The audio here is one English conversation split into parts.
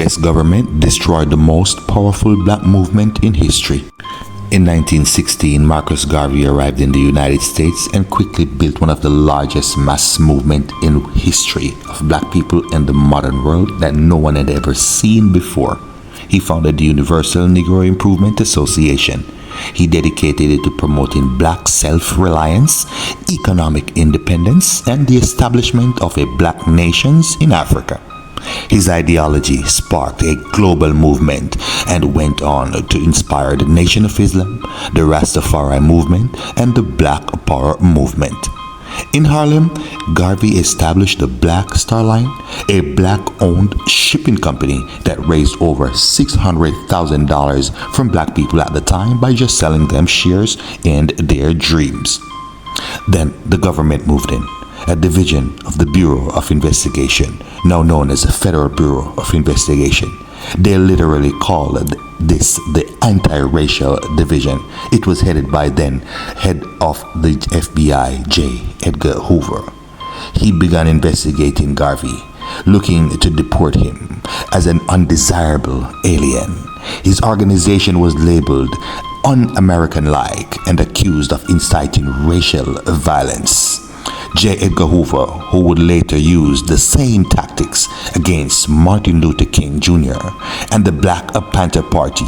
US government destroyed the most powerful black movement in history. In 1916, Marcus Garvey arrived in the United States and quickly built one of the largest mass movements in history of black people in the modern world that no one had ever seen before. He founded the Universal Negro Improvement Association. He dedicated it to promoting black self-reliance, economic independence, and the establishment of a black nations in Africa. His ideology sparked a global movement and went on to inspire the Nation of Islam, the Rastafari movement, and the Black Power movement. In Harlem, Garvey established the Black Star Line, a black-owned shipping company that raised over $600,000 from black people at the time by just selling them shares in their dreams. Then the government moved in. A division of the Bureau of Investigation, now known as the Federal Bureau of Investigation. They literally called this the Anti-Racial Division. It was headed by then head of the FBI, J. Edgar Hoover. He began investigating Garvey, looking to deport him as an undesirable alien. His organization was labeled un-American-like and accused of inciting racial violence. J. Edgar Hoover, who would later use the same tactics against Martin Luther King Jr. and the Black Panther Party,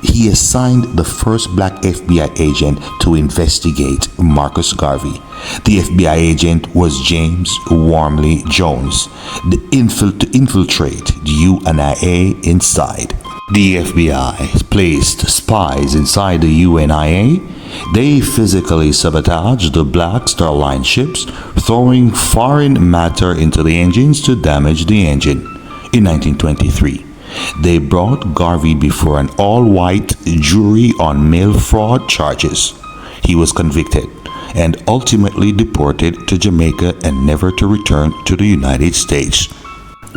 he assigned the first black FBI agent to investigate Marcus Garvey. The FBI agent was James Wormley Jones, to infiltrate the UNIA inside. The FBI placed spies inside the UNIA. They physically sabotaged the Black Star Line ships, throwing foreign matter into the engines to damage the engine. In 1923, they brought Garvey before an all-white jury on mail fraud charges. He was convicted and ultimately deported to Jamaica and never to return to the United States.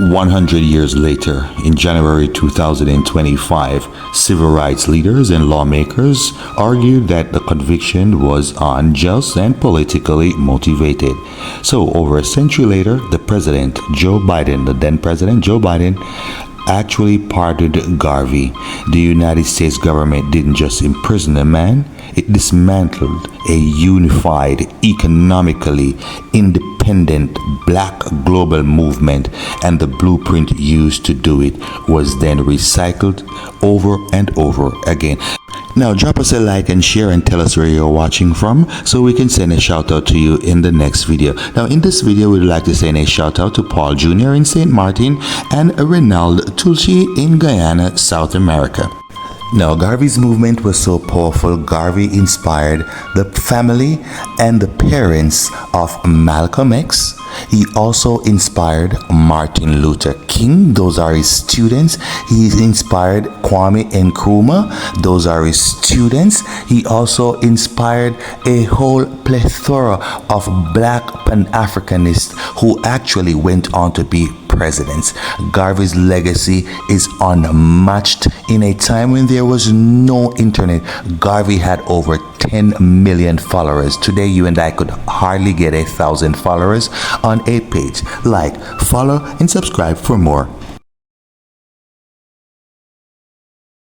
100 years later, in January 2025, civil rights leaders and lawmakers argued that the conviction was unjust and politically motivated. So, over a century later, the then President Joe Biden, actually pardoned Garvey. The United States government didn't just imprison a man, it dismantled a unified, economically independent black global movement, and the blueprint used to do it was then recycled over and over again. Now drop us a like and share and tell us where you're watching from so we can send a shout out to you in the next video. Now in this video we'd like to send a shout out to Paul Jr. in St. Martin and Renald Tulsi in Guyana, South America. Now, Garvey's movement was so powerful, Garvey inspired the family and the parents of Malcolm X. He also inspired Martin Luther King. Those are his students. He inspired Kwame Nkrumah. Those are his students. He also inspired a whole plethora of black Pan-Africanists who actually went on to be presidents. Garvey's legacy is unmatched. In a time when there was no internet, Garvey had over 10 million followers. Today, you and I could hardly get 1,000 followers on a page. Like, follow, and subscribe for more